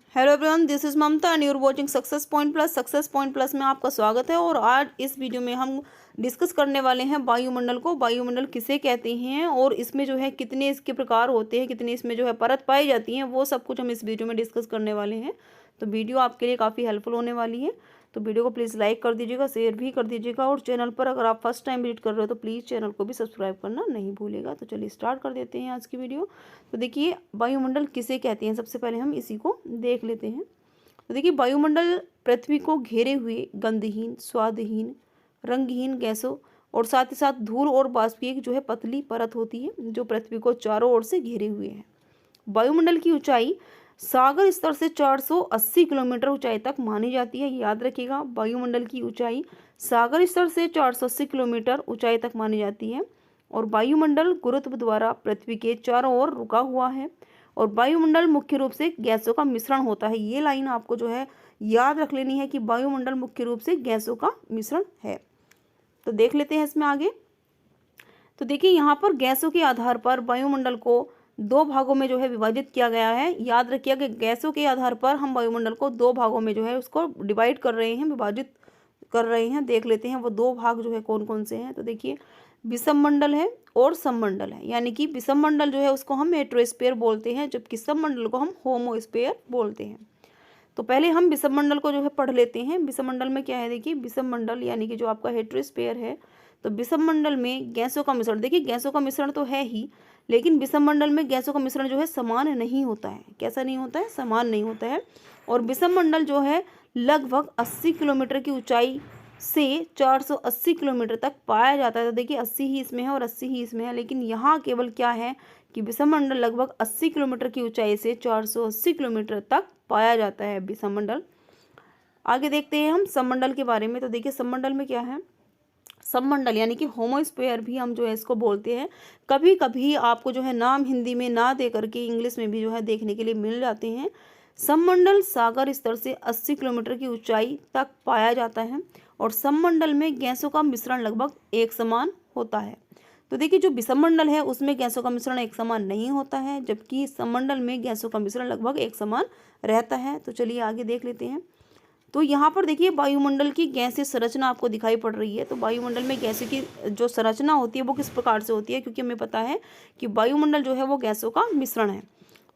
Hello everyone, this is Mamta and you're watching success point plus. Success point plus में आपका स्वागत है। और आज इस वीडियो में हम डिस्कस करने वाले हैं वायुमंडल को। वायुमंडल किसे कहते हैं और इसमें जो है कितने इसके प्रकार होते हैं, कितने इसमें जो है परत पाई जाती हैं, वो सब कुछ हम इस वीडियो में डिस्कस करने वाले हैं। तो वीडियो आपके लिए काफ़ी हेल्पफुल होने वाली है। तो वीडियो को प्लीज़ लाइक कर दीजिएगा, शेयर भी कर दीजिएगा, और चैनल पर अगर आप फर्स्ट टाइम विजिट कर रहे हो तो प्लीज़ चैनल को भी सब्सक्राइब करना नहीं भूलिएगा। तो चलिए स्टार्ट कर देते हैं आज की वीडियो। तो देखिए, वायुमंडल किसे कहते हैं, सबसे पहले हम इसी को देख लेते हैं। तो देखिए, वायुमंडल पृथ्वी को घेरे हुए गंधहीन, स्वादहीन, रंगहीन गैसों और साथ ही साथ धूल और वाष्प की एक जो है पतली परत होती है जो पृथ्वी को चारों ओर से घेरे हुए है। वायुमंडल की ऊंचाई सागर स्तर से 480 किलोमीटर ऊंचाई तक मानी जाती है। याद रखिएगा, वायुमंडल की ऊंचाई सागर स्तर से 480 किलोमीटर ऊंचाई तक मानी जाती है। और वायुमंडल गुरुत्व द्वारा पृथ्वी के चारों ओर रुका हुआ है। और वायुमंडल मुख्य रूप से गैसों का मिश्रण होता है। ये लाइन आपको जो है याद रख लेनी है कि वायुमंडल मुख्य रूप से गैसों का मिश्रण है। तो देख लेते हैं इसमें आगे। तो देखिए, यहाँ पर गैसों के आधार पर वायुमंडल को दो भागों में जो है विभाजित किया गया है। याद रखिए कि गैसों के आधार पर हम वायुमंडल को दो भागों में जो है उसको डिवाइड कर रहे हैं, विभाजित कर रहे हैं। देख लेते हैं वो दो भाग जो है कौन कौन से हैं। तो देखिए, विषममंडल है और सममंडल है। यानी कि विषममंडल जो है उसको हम मेट्रोस्फीयर बोलते हैं, जबकि सममंडल को हम होमोस्फीयर बोलते हैं। तो पहले हम विषममंडल को जो है पढ़ लेते हैं। विषममंडल में क्या है, देखिए विषममंडल यानी कि जो आपका हेट्रोस्फीयर है। तो विषममंडल में गैसों का मिश्रण, देखिए गैसों का मिश्रण तो है ही, लेकिन विषममंडल में गैसों का मिश्रण जो है समान नहीं होता है। कैसा नहीं होता है? समान नहीं होता है। और विषममंडल जो है लगभग 80 किलोमीटर की ऊंचाई से 480 किलोमीटर तक पाया जाता है। तो देखिए, 80 ही इसमें है और 80 ही इसमें है, लेकिन यहाँ केवल क्या है कि विषममंडल लगभग 80 किलोमीटर की ऊंचाई से 480 किलोमीटर तक पाया जाता है विषममंडल। आगे देखते हैं हम सममंडल के बारे में। तो देखिए, सममंडल में क्या है, सममंडल यानी कि होमोस्फीयर भी हम जो है इसको बोलते हैं। कभी कभी आपको जो है नाम हिंदी में ना दे करके इंग्लिश में भी जो है देखने के लिए मिल जाते हैं। सममंडल सागर स्तर से 80 किलोमीटर की ऊंचाई तक पाया जाता है। और सममंडल में गैसों का मिश्रण लगभग एक समान होता है। तो देखिए, जो विषममंडल है उसमें गैसों का मिश्रण एक समान नहीं होता है, जबकि सममंडल में गैसों का मिश्रण लगभग एक समान रहता है। तो चलिए आगे देख लेते हैं। तो यहाँ पर देखिए, वायुमंडल की गैसीय संरचना आपको दिखाई पड़ रही है। तो वायुमंडल में गैसों की जो संरचना होती है वो किस प्रकार से होती है, क्योंकि हमें पता है कि वायुमंडल जो है वो गैसों का मिश्रण है।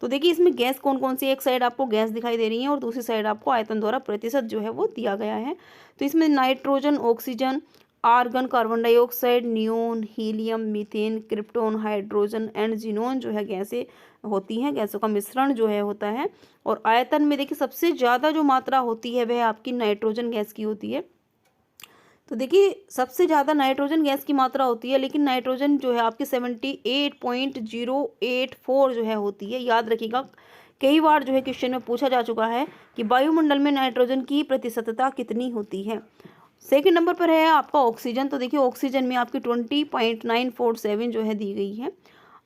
तो देखिए, इसमें गैस कौन कौन सी, एक साइड आपको गैस दिखाई दे रही है और दूसरी साइड आपको आयतन द्वारा प्रतिशत जो है वो दिया गया है। तो इसमें nitrogen, oxygen, argon, carbon dioxide, neon, helium, methane, krypton, hydrogen and xenon जो है गैसें होती हैं। गैसों का मिश्रण जो है होता है। और आयतन में देखिए, सबसे ज़्यादा जो मात्रा होती है वह आपकी नाइट्रोजन गैस की होती है। तो देखिए, सबसे ज़्यादा नाइट्रोजन गैस की मात्रा होती है, लेकिन नाइट्रोजन जो है आपकी 78.084 जो है होती है। याद रखिएगा, कई बार जो है क्वेश्चन में पूछा जा चुका है कि वायुमंडल में नाइट्रोजन की प्रतिशतता कितनी होती है। सेकंड नंबर पर है आपका ऑक्सीजन। तो देखिए, ऑक्सीजन में आपकी 20.947 जो है दी गई है।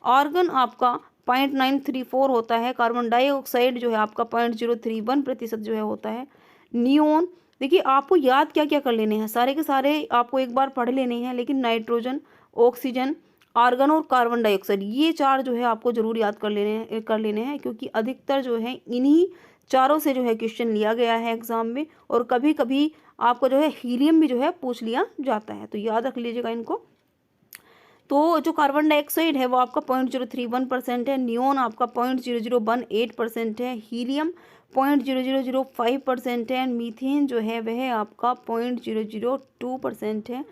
आर्गन आपका 0.934 होता है। कार्बन डाइऑक्साइड जो है आपका 0.031% जो है होता है। नियोन, देखिए आपको याद क्या क्या कर लेने हैं, सारे के सारे आपको एक बार पढ़ लेने हैं, लेकिन नाइट्रोजन, ऑक्सीजन, आर्गन और कार्बन डाइऑक्साइड, ये चार जो है आपको जरूर याद कर लेने हैं, क्योंकि अधिकतर जो है इन्हीं चारों से जो है क्वेश्चन लिया गया है एग्जाम में। और कभी कभी आपको जो है हीलियम भी जो है पूछ लिया जाता है, तो याद रख लीजिएगा इनको। तो जो कार्बन डाइऑक्साइड है वो आपका 0.031% है। नियोन आपका 0.0018% है। हीलियम 0.0005% है। मीथेन जो है वह आपका 0.002% है।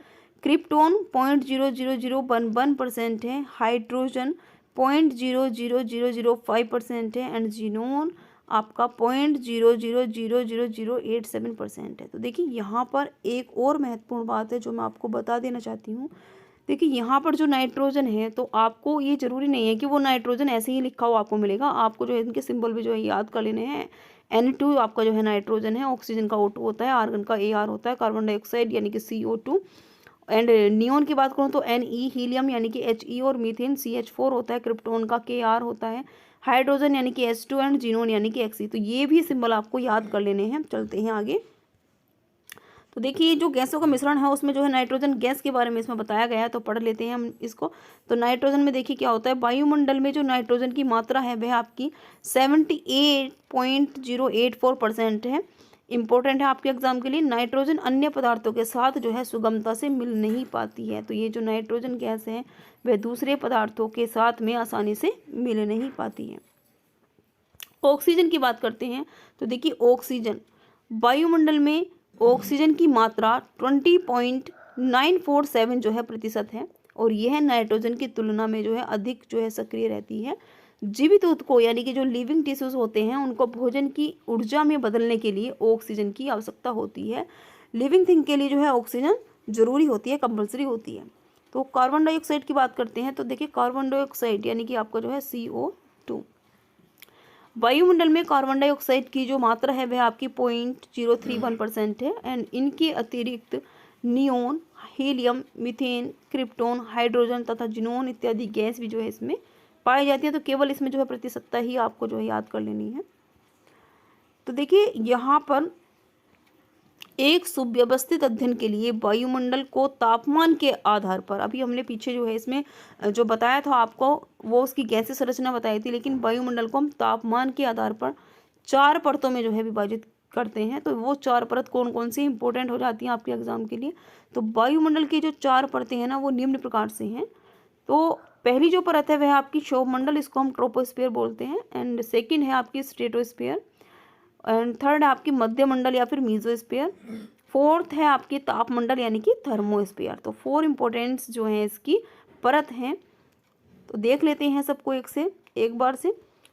क्रिप्टॉन 0.00011% है। हाइड्रोजन 0.00005% है। एंड जीनोन आपका 0.000087% है। तो देखिए, यहाँ पर एक और महत्वपूर्ण बात है जो मैं आपको बता देना चाहती हूँ। देखिए, यहाँ पर जो नाइट्रोजन है, तो आपको ये जरूरी नहीं है कि वो नाइट्रोजन ऐसे ही लिखा हुआ आपको मिलेगा। आपको जो है इनके सिंबल भी जो है याद कर लेने हैं। N2 आपका जो है नाइट्रोजन है, ऑक्सीजन का O2 होता है, आर्गन का AR होता है, कार्बन डाइऑक्साइड यानी कि CO2, एंड नियोन की बात करूँ तो Ne, हीलियम यानी कि He, और मीथेन CH4 होता है, क्रिप्टॉन का Kr होता है, हाइड्रोजन यानी कि H2 एंड जीनोन यानी कि Xe। तो ये भी सिंबल आपको याद कर लेने हैं। चलते हैं आगे। तो देखिए जो गैसों का मिश्रण है उसमें जो है नाइट्रोजन गैस के बारे में इसमें बताया गया है, तो पढ़ लेते हैं हम इसको। तो नाइट्रोजन में देखिए क्या होता है, वायुमंडल में जो नाइट्रोजन की मात्रा है वह आपकी 78.084% है। इंपॉर्टेंट है आपके एग्जाम के लिए। नाइट्रोजन अन्य पदार्थों के साथ जो है सुगमता से मिल नहीं पाती है। तो ये जो नाइट्रोजन गैस है वह दूसरे पदार्थों के साथ में आसानी से मिल नहीं पाती है। ऑक्सीजन की बात करते हैं तो देखिए ऑक्सीजन, वायुमंडल में ऑक्सीजन की मात्रा 20.947 जो है प्रतिशत है, और यह नाइट्रोजन की तुलना में जो है अधिक जो है सक्रिय रहती है। जीवित ऊतकों यानी कि जो लिविंग टिश्यूज होते हैं उनको भोजन की ऊर्जा में बदलने के लिए ऑक्सीजन की आवश्यकता होती है। लिविंग थिंग के लिए जो है ऑक्सीजन जरूरी होती है, कंपल्सरी होती है। तो कार्बन डाइऑक्साइड की बात करते हैं तो देखिए कार्बन डाइऑक्साइड यानी कि आपका जो है CO2, वायुमंडल में कार्बन डाइऑक्साइड की जो मात्रा है वह आपकी 0.031% है। एंड इनके अतिरिक्त neon, helium, methane, krypton, hydrogen तथा जिनोन इत्यादि गैस भी जो है इसमें पाई जाती है। तो केवल इसमें जो है प्रतिशतता ही आपको जो है याद कर लेनी है। तो देखिए यहाँ पर एक सुव्यवस्थित अध्ययन के लिए वायुमंडल को तापमान के आधार पर, अभी हमने पीछे जो है इसमें जो बताया था आपको वो उसकी गैसीय संरचना बताई थी, लेकिन वायुमंडल को हम तापमान के आधार पर 4 परतों में जो है विभाजित करते हैं। तो वो 4 परत कौन कौन सी इंपॉर्टेंट हो जाती हैं आपके एग्जाम के लिए। तो वायुमंडल की जो 4 परतें हैं ना वो निम्न प्रकार से हैं। तो पहली जो परत है वह आपकी क्षोभमंडल, इसको हम ट्रोपोस्फीयर बोलते हैं। एंड सेकेंड है आपकी स्ट्रेटोस्फीयर। एंड थर्ड है आपकी मध्यमंडल या फिर मीजोस्फीयर। फोर्थ है आपकी तापमंडल यानी कि थर्मोस्फीयर। तो 4 इंपॉर्टेंट्स जो हैं इसकी परत हैं। तो देख लेते हैं सबको एक बार से।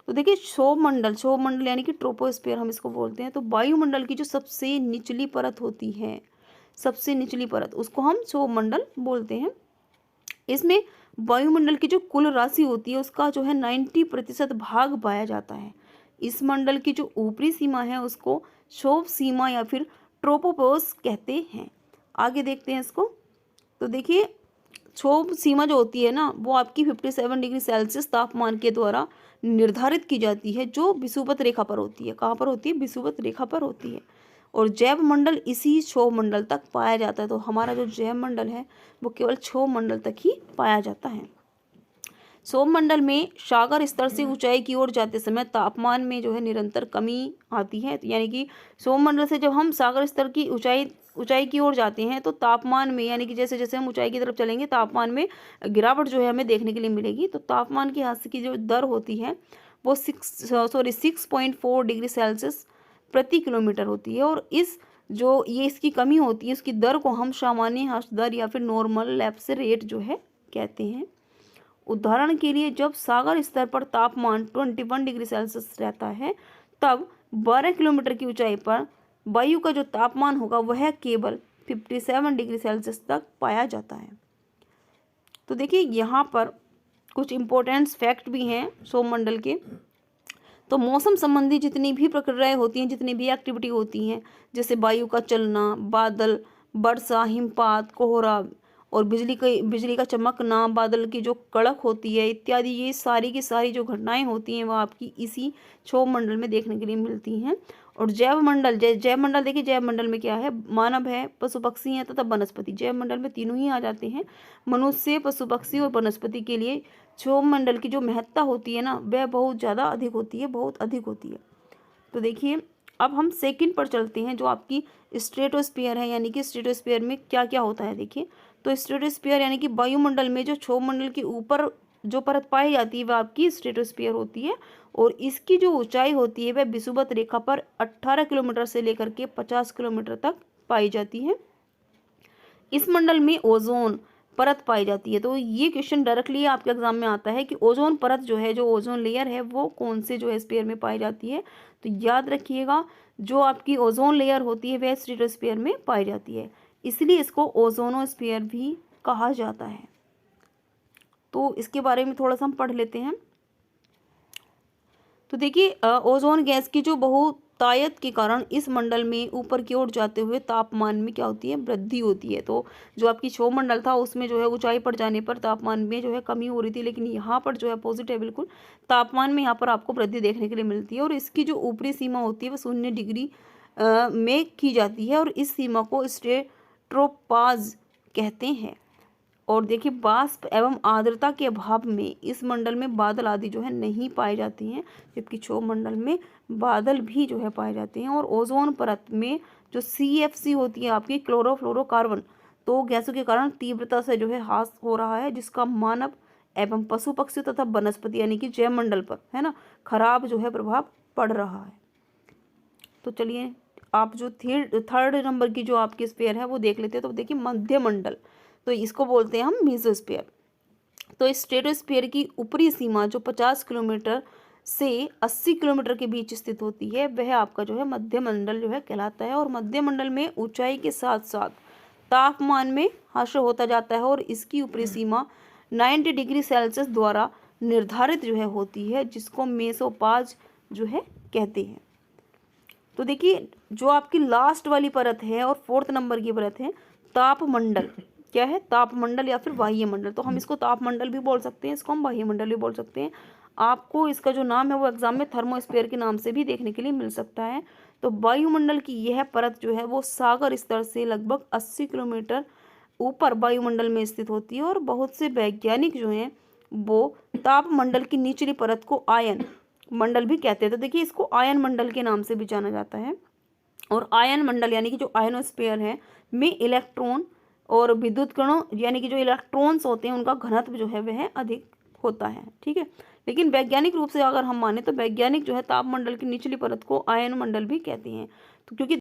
तो देखिए क्षोभमंडल यानी कि ट्रोपोस्फीयर हम इसको बोलते हैं। तो वायुमंडल की जो सबसे निचली परत होती है, सबसे निचली परत, उसको हम क्षोभमंडल बोलते हैं। इसमें वायुमंडल की जो कुल राशि होती है उसका जो है 90% भाग पाया जाता है। इस मंडल की जो ऊपरी सीमा है उसको क्षोभ सीमा या फिर ट्रोपोपोस कहते हैं। आगे देखते हैं इसको। तो देखिए क्षोभ सीमा जो होती है ना वो आपकी 57 डिग्री सेल्सियस तापमान के द्वारा निर्धारित की जाती है, जो विषुवत रेखा पर होती है। कहाँ पर होती है? विषुवत रेखा पर होती है। और जैव मंडल इसी क्षोभ मंडल तक पाया जाता है। तो हमारा जो जैव मंडल है वो केवल क्षोभ मंडल तक ही पाया जाता है। क्षोभ मंडल में सागर स्तर से ऊंचाई की ओर जाते समय तापमान में जो है निरंतर कमी आती है। यानी कि क्षोभ मंडल से जब हम सागर स्तर की ऊंचाई की ओर जाते हैं तो तापमान में, यानी कि जैसे जैसे हम ऊंचाई की तरफ चलेंगे तापमान में गिरावट जो है हमें देखने के लिए मिलेगी। तो तापमान की ह्रास की जो दर होती है वो 6.4 डिग्री सेल्सियस प्रति किलोमीटर होती है। और ये इसकी कमी होती है, इसकी दर को हम सामान्य ह्रास दर या फिर नॉर्मल लैप्स रेट जो है कहते हैं। उदाहरण के लिए जब सागर स्तर पर तापमान 21 डिग्री सेल्सियस रहता है तब 12 किलोमीटर की ऊंचाई पर वायु का जो तापमान होगा वह केवल 57 डिग्री सेल्सियस तक पाया जाता है। तो देखिए यहाँ पर कुछ इम्पोर्टेंट फैक्ट भी हैं क्षोभमंडल के। तो मौसम संबंधी जितनी भी प्रक्रियाएं होती हैं, जितनी भी एक्टिविटी होती हैं, जैसे वायु का चलना, बादल, वर्षा, हिमपात, कोहरा और बिजली का चमकना, बादल की जो कड़क होती है इत्यादि, ये सारी की सारी जो घटनाएं होती हैं वह आपकी इसी क्षोभमंडल में देखने के लिए मिलती हैं। और जैव मंडल देखिए जैव मंडल में क्या है? मानव है, पशु पक्षी हैं तथा वनस्पति। जैव मंडल में तीनों ही आ जाते हैं। मनुष्य, पशु पक्षी और वनस्पति के लिए क्षोभमंडल की जो महत्ता होती है ना वह बहुत ज़्यादा अधिक होती है, बहुत अधिक होती है। तो देखिए अब हम सेकंड पर चलते हैं जो आपकी स्ट्रेटोस्फीयर है। यानी कि स्ट्रेटोस्फीयर में क्या क्या होता है देखिए। तो स्ट्रेटोस्फीयर यानी कि वायुमंडल में जो क्षोभमंडल के ऊपर जो परत पाई जाती है वह आपकी स्ट्रेटोस्फीयर होती है। और इसकी जो ऊंचाई होती है वह विषुवत रेखा पर 18 किलोमीटर से लेकर के 50 किलोमीटर तक पाई जाती है। इस मंडल में ओजोन परत पाई जाती है। तो ये क्वेश्चन डायरेक्टली आपके एग्जाम में आता है कि ओजोन परत जो है, जो ओजोन लेयर है वो कौन से जो है स्फीयर में पाई जाती है। तो याद रखिएगा जो आपकी ओजोन लेयर होती है वह स्ट्रेटोस्फीयर में पाई जाती है, इसलिए इसको ओजोनोस्फीयर भी कहा जाता है। तो इसके बारे में थोड़ा सा हम पढ़ लेते हैं। तो देखिए ओजोन गैस की जो बहुतायत के कारण इस मंडल में ऊपर की ओर जाते हुए तापमान में क्या होती है? वृद्धि होती है। तो जो आपकी क्षोभमंडल था उसमें जो है ऊंचाई पर जाने पर तापमान में जो है कमी हो रही थी, लेकिन यहाँ पर जो है अपोजिट है, बिल्कुल तापमान में यहाँ पर आपको वृद्धि देखने के लिए मिलती है। और इसकी जो ऊपरी सीमा होती है वह 0 डिग्री में की जाती है और इस सीमा को स्ट्रेटोपाज कहते हैं। और देखिए वाष्प एवं आर्द्रता के अभाव में इस मंडल में बादल आदि जो है नहीं पाए जाते हैं, जबकि क्षोभ मंडल में बादल भी जो है पाए जाते हैं। और ओजोन परत में जो CFC होती है आपकी क्लोरोफ्लोरोकार्बन, तो गैसों के कारण तीव्रता से जो है ह्रास हो रहा है, जिसका मानव एवं पशु पक्षी तथा वनस्पति यानी कि जैव मंडल पर है ना खराब जो है प्रभाव पड़ रहा है। तो चलिए आप जो थर्ड नंबर की जो आपकी स्फीयर है वो देख लेते हैं। तो देखिए मध्य मंडल, तो इसको बोलते हैं हम मीजोस्फीयर। तो इस स्ट्रेटोस्फीयर की ऊपरी सीमा जो 50 किलोमीटर से 80 किलोमीटर के बीच स्थित होती है, वह आपका जो है मध्य मंडल जो है कहलाता है। और मध्य मंडल में ऊंचाई के साथ साथ तापमान में ह्रास होता जाता है और इसकी ऊपरी सीमा 90 डिग्री सेल्सियस द्वारा निर्धारित जो है होती है, जिसको मेसोपाज जो है कहते हैं। तो देखिए जो आपकी लास्ट वाली परत है और फोर्थ नंबर की परत है तापमंडल, क्या है तापमंडल या फिर वायुमंडल। तो हम इसको तापमंडल भी बोल सकते हैं, इसको हम वायुमंडल भी बोल सकते हैं। आपको इसका जो नाम है वो एग्जाम में थर्मोस्फीयर के नाम से भी देखने के लिए मिल सकता है। तो वायुमंडल की यह परत जो है वो सागर स्तर से लगभग 80 किलोमीटर ऊपर वायुमंडल में स्थित होती है। और बहुत से वैज्ञानिक जो हैं वो तापमंडल की निचली परत को आयन मंडल भी कहते हैं। तो देखिए इसको आयन मंडल के नाम से भी जाना जाता है। और आयन मंडल यानी कि जो आयनोस्फीयर है में इलेक्ट्रॉन और विद्युत कणों यानी कि जो इलेक्ट्रॉन्स होते हैं उनका घनत्व जो है वह अधिक होता है, ठीक है। लेकिन वैज्ञानिक रूप से अगर हम माने तो वैज्ञानिक जो है तापमंडल की निचली परत को आयन मंडल भी कहते हैं। तो क्योंकि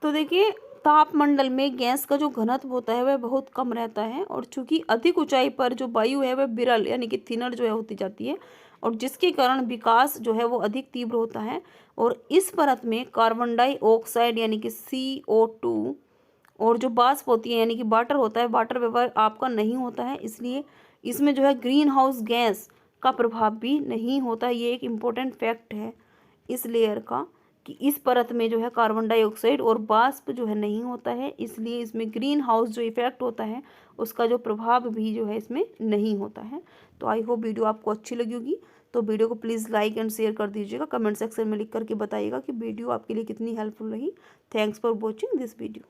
तो देखिए तापमंडल में गैस का जो घनत्व होता है वह बहुत कम रहता है, और चूंकि अधिक ऊंचाई पर जो वायु है वह विरल यानी कि थिनर जो है होती जाती है, और जिसके कारण विकास जो है वो अधिक तीव्र होता है। और इस परत में कार्बन डाइऑक्साइड यानी कि CO2 और जो वाष्प होती है यानी कि वाटर होता है, वाटर वेपर आपका नहीं होता है, इसलिए इसमें जो है ग्रीन हाउस गैस का प्रभाव भी नहीं होता। ये एक इम्पोर्टेंट फैक्ट है इस लेयर का कि इस परत में जो है कार्बन डाइऑक्साइड और वाष्प जो है नहीं होता है, इसलिए इसमें ग्रीन हाउस जो इफेक्ट होता है उसका जो प्रभाव भी जो है इसमें नहीं होता है। तो आई होप वीडियो आपको अच्छी लगी होगी। तो वीडियो को प्लीज़ लाइक एंड शेयर कर दीजिएगा, कमेंट सेक्शन में लिख करके बताइएगा कि वीडियो आपके लिए कितनी हेल्पफुल रही। Thanks for watching this video.